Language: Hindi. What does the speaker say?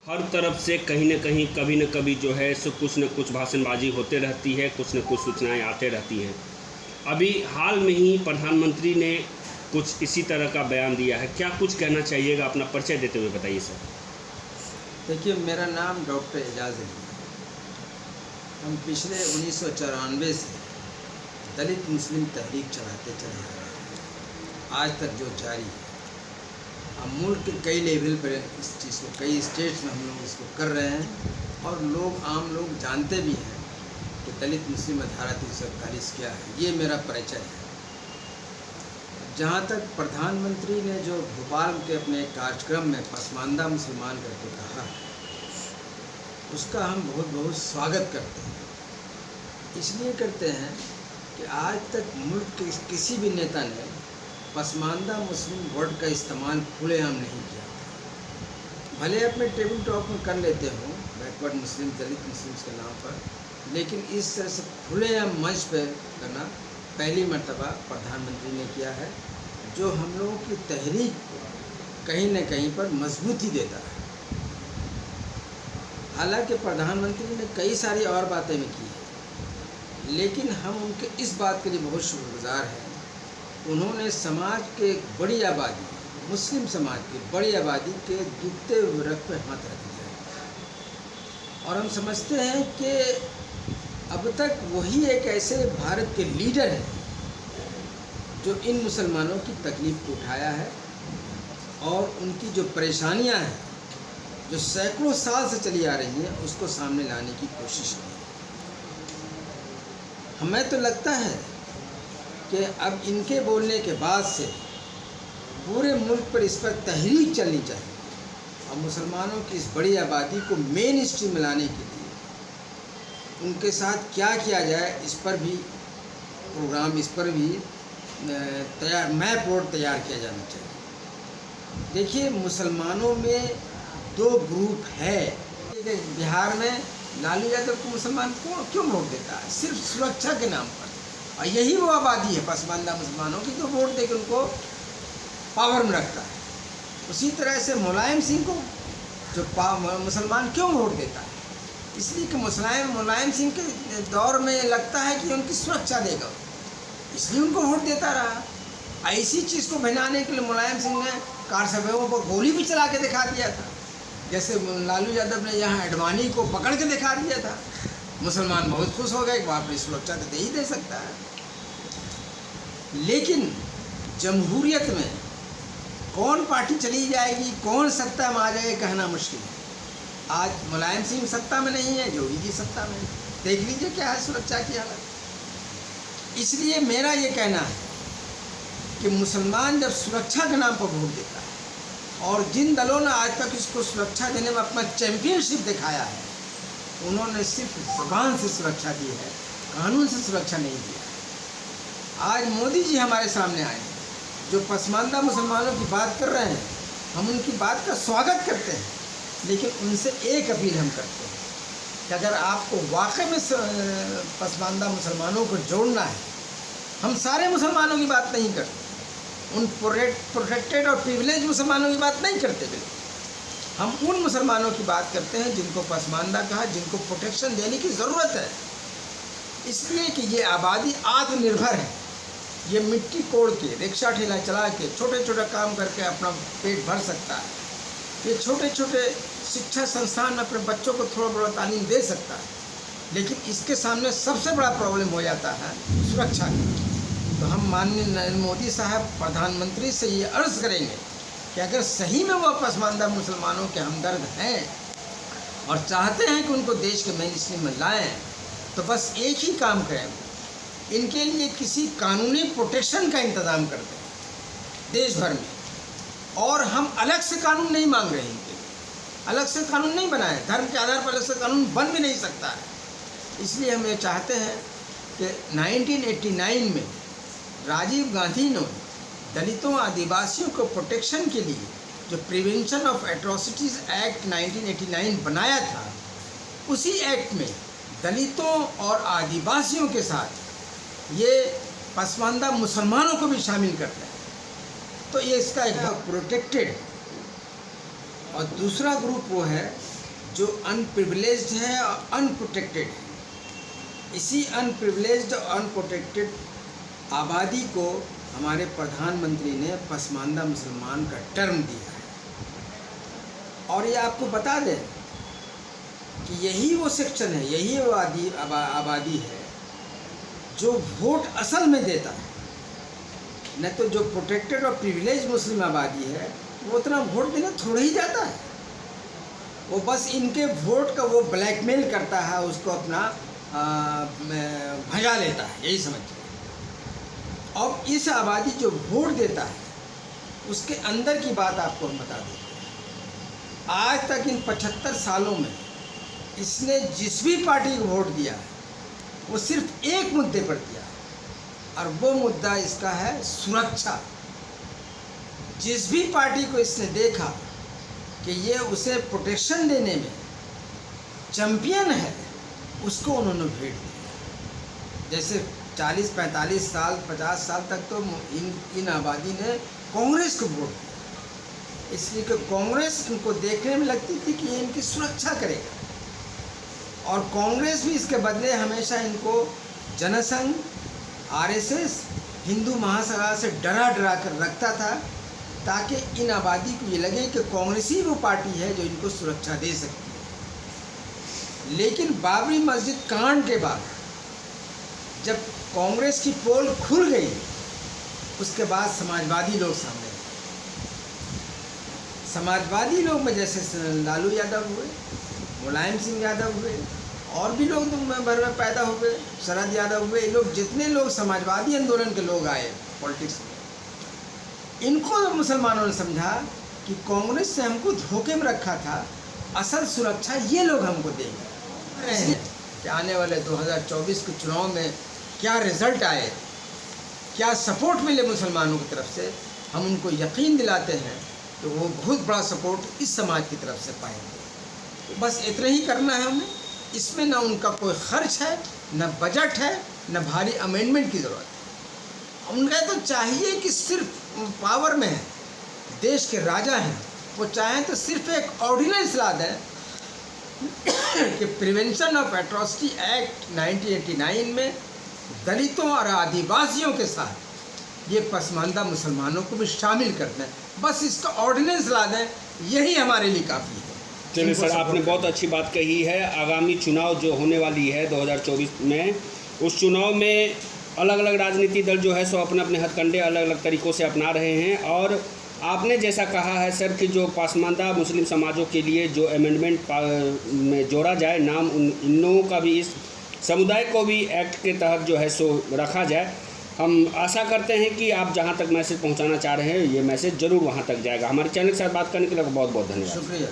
हर तरफ से कहीं न कहीं कभी न कभी जो है सो कुछ न कुछ भाषणबाजी होते रहती है, कुछ न कुछ सूचनाएँ आते रहती हैं। अभी हाल में ही प्रधानमंत्री ने कुछ इसी तरह का बयान दिया है। क्या कुछ कहना चाहिएगा? अपना परिचय देते हुए बताइए सर। देखिए, मेरा नाम डॉक्टर एजाज़ अली है। हम पिछले 1994 से दलित मुस्लिम तहरीक चलाते चले आ रहे हैं, आज तक जो जारी है। अब मुल्क के कई लेवल पर इस चीज़ को, कई स्टेट्स में हम लोग इसको कर रहे हैं और आम लोग जानते भी हैं कि दलित मुस्लिम धारा 347 क्या है। ये मेरा परिचय है। जहाँ तक प्रधानमंत्री ने जो भोपाल के अपने कार्यक्रम में पसमानदा मुसलमान करके कहा है, उसका हम बहुत बहुत स्वागत करते हैं। इसलिए करते हैं कि आज तक मुल्क के किसी भी नेता ने पसमानदा मुस्लिम वर्ड का इस्तेमाल खुलेआम नहीं किया। भले अपने टेबल टॉक में कर लेते हों बैकवर्ड मुस्लिम, दलित मुस्लिम्स के नाम पर, लेकिन इस तरह से खुलेआम मंच पर करना पहली मर्तबा प्रधानमंत्री ने किया है, जो हम लोगों की तहरीक को कहीं न कहीं पर मजबूती देता है। हालांकि प्रधानमंत्री ने कई सारी और बातें भी की हैं, लेकिन हम उनके इस बात के लिए बहुत शुक्रगुजार हैं। उन्होंने समाज के बड़ी आबादी, मुस्लिम समाज की बड़ी आबादी के दुखते वर्ग पे हाथ रख दिया और हम समझते हैं कि अब तक वही एक ऐसे भारत के लीडर हैं जो इन मुसलमानों की तकलीफ को उठाया है और उनकी जो परेशानियां हैं, जो सैकड़ों साल से चली आ रही हैं, उसको सामने लाने की कोशिश की। हमें तो लगता है कि अब इनके बोलने के बाद से पूरे मुल्क पर इस पर तहरीक चलनी चाहिए और मुसलमानों की इस बड़ी आबादी को मेन स्ट्रीम में लाने के लिए उनके साथ क्या किया जाए, इस पर भी प्रोग्राम, इस पर भी मैप रोड तैयार किया जाना चाहिए। देखिए, मुसलमानों में दो ग्रुप है। बिहार में लालू यादव को मुसलमान क्यों वोट देता है? सिर्फ सुरक्षा के नाम पर। और यही वो आबादी है पसमानदा मुसलमानों की जो वोट देकर उनको पावर में रखता है। उसी तरह से मुलायम सिंह को जो मुसलमान क्यों वोट देता है? इसलिए कि मुलायम सिंह के दौर में लगता है कि उनकी सुरक्षा देगा, इसलिए उनको वोट देता रहा। ऐसी चीज़ को बनाने के लिए मुलायम सिंह ने कार सभ्यों पर गोली भी चला के दिखा दिया था, जैसे लालू यादव ने यहाँ अडवाणी को पकड़ के दिखा दिया था। मुसलमान बहुत खुश हो गए कि बाप रे, सुरक्षा तो दे ही दे सकता है। लेकिन जमहूरियत में कौन पार्टी चली जाएगी, कौन सत्ता में आ जाएगा, कहना मुश्किल है। आज मुलायम सिंह सत्ता में नहीं है, योगी जी सत्ता में, देख लीजिए क्या है सुरक्षा की हालत। इसलिए मेरा ये कहना है कि मुसलमान जब सुरक्षा के नाम पर वोट देता है और जिन दलों ने आज तक इसको सुरक्षा देने में अपना चैंपियनशिप दिखाया है, उन्होंने सिर्फ ज़ुबान से सुरक्षा दी है, कानून से सुरक्षा नहीं दिया। आज मोदी जी हमारे सामने आए हैं, जो पसमानदा मुसलमानों की बात कर रहे हैं, हम उनकी बात का स्वागत करते हैं, लेकिन उनसे एक अपील हम करते हैं कि अगर आपको वाकई में पसमानदा मुसलमानों को जोड़ना है, हम सारे मुसलमानों की बात नहीं करते, उन प्रोटेक्टेड और प्रिविलेज मुसलमानों की बात नहीं करते, बिल्कुल हम उन मुसलमानों की बात करते हैं जिनको पसमानदा कहा, जिनको प्रोटेक्शन देने की ज़रूरत है। इसलिए कि ये आबादी आत्मनिर्भर है, ये मिट्टी कोड़ के, रिक्शा ठेला चला के, छोटे छोटे काम करके अपना पेट भर सकता है। ये छोटे छोटे शिक्षा संस्थान में अपने बच्चों को थोड़ा बड़ा तालीम दे सकता है, लेकिन इसके सामने सबसे बड़ा प्रॉब्लम हो जाता है सुरक्षा की। तो हम माननीय नरेंद्र मोदी साहब प्रधानमंत्री से ये अर्ज़ करेंगे कि अगर सही में वो पसमानदा मुसलमानों के हमदर्द हैं और चाहते हैं कि उनको देश के मेन स्ट्रीम में लाएँ, तो बस एक ही काम करें, इनके लिए किसी कानूनी प्रोटेक्शन का इंतज़ाम कर दें देश भर में। और हम अलग से कानून नहीं मांग रहे हैं, इनके लिए अलग से कानून नहीं बनाए, धर्म के आधार पर अलग से कानून बन भी नहीं सकता है। इसलिए हम ये चाहते हैं कि 1989 में राजीव गांधी ने दलितों, आदिवासियों को प्रोटेक्शन के लिए जो प्रिवेंशन ऑफ एट्रोसिटीज़ एक्ट 1989 बनाया था, उसी एक्ट में दलितों और आदिवासियों के साथ ये पसमानदा मुसलमानों को भी शामिल करते हैं। तो ये इसका एक प्रोटेक्टेड और दूसरा ग्रुप वो है जो अनप्रिविलेज्ड है और अनप्रोटेक्टेड है। इसी अनप्रिविलेज्ड और अनप्रोटेक्टेड आबादी को हमारे प्रधानमंत्री ने पसमानदा मुसलमान का टर्म दिया है। और ये आपको बता दें कि यही वो सेक्शन है, यही वो आबादी है जो वोट असल में देता है। न तो जो प्रोटेक्टेड और प्रिविलेज मुस्लिम आबादी है वो उतना वोट देने थोड़ा ही जाता है, वो बस इनके वोट का वो ब्लैकमेल करता है, उसको अपना भजा लेता है, यही समझिए। अब इस आबादी जो वोट देता है उसके अंदर की बात आपको हम बता देते हैं। आज तक इन 75 सालों में इसने जिस भी पार्टी को वोट दिया है वो सिर्फ एक मुद्दे पर दिया है, और वो मुद्दा इसका है सुरक्षा। जिस भी पार्टी को इसने देखा कि ये उसे प्रोटेक्शन देने में चैंपियन है, उसको उन्होंने भेज दिया। जैसे 40, 45 साल, 50 साल तक तो इन आबादी ने कांग्रेस को वोट दिया, इसलिए कि कांग्रेस इनको देखने में लगती थी कि ये इनकी सुरक्षा करेगा, और कांग्रेस भी इसके बदले हमेशा इनको जनसंघ, आरएसएस, हिंदू महासभा से डरा कर रखता था, ताकि इन आबादी को ये लगे कि कांग्रेस ही वो पार्टी है जो इनको सुरक्षा दे सकती है। लेकिन बाबरी मस्जिद कांड के बाद जब कांग्रेस की पोल खुल गई, उसके बाद समाजवादी लोग सामने आए। समाजवादी लोग में जैसे लालू यादव हुए, मुलायम सिंह यादव हुए, और भी लोग भर में पैदा हो गए, शरद यादव हुए, लोग जितने लोग समाजवादी आंदोलन के लोग आए पॉलिटिक्स में, इनको मुसलमानों ने समझा कि कांग्रेस से हमको धोखे में रखा था, असल सुरक्षा ये लोग हमको देंगे। इसलिए कि आने वाले 2024 के चुनाव में क्या रिजल्ट आए, क्या सपोर्ट मिले मुसलमानों की तरफ से, हम उनको यकीन दिलाते हैं तो वो बहुत बड़ा सपोर्ट इस समाज की तरफ से पाएंगे। तो बस इतना ही करना है हमें, इसमें ना उनका कोई खर्च है, न बजट है, न भारी अमेंडमेंट की ज़रूरत है। उनका तो चाहिए कि सिर्फ पावर में है, देश के राजा हैं, वो चाहें तो सिर्फ एक ऑर्डिनेंस ला दें कि प्रिवेंशन ऑफ एट्रॉसिटी एक्ट 1989 में दलितों और आदिवासियों के साथ ये पसमानदा मुसलमानों को भी शामिल कर दें, बस इसका ऑर्डिनेंस ला दें, यही हमारे लिए काफ़ी है। चलिए सर, आपने बहुत अच्छी बात कही है। आगामी चुनाव जो होने वाली है 2024 में, उस चुनाव में अलग अलग राजनीतिक दल जो है सो अपने अपने हथकंडे अलग अलग तरीक़ों से अपना रहे हैं, और आपने जैसा कहा है सर कि जो पसमानदा मुस्लिम समाजों के लिए जो अमेंडमेंट में जोड़ा जाए, नाम इन लोगों का भी, इस समुदाय को भी एक्ट के तहत जो है सो रखा जाए। हम आशा करते हैं कि आप जहां तक मैसेज पहुंचाना चाह रहे हैं ये मैसेज ज़रूर वहां तक जाएगा। हमारे चैनल के साथ बात करने के लिए बहुत बहुत धन्यवाद। शुक्रिया।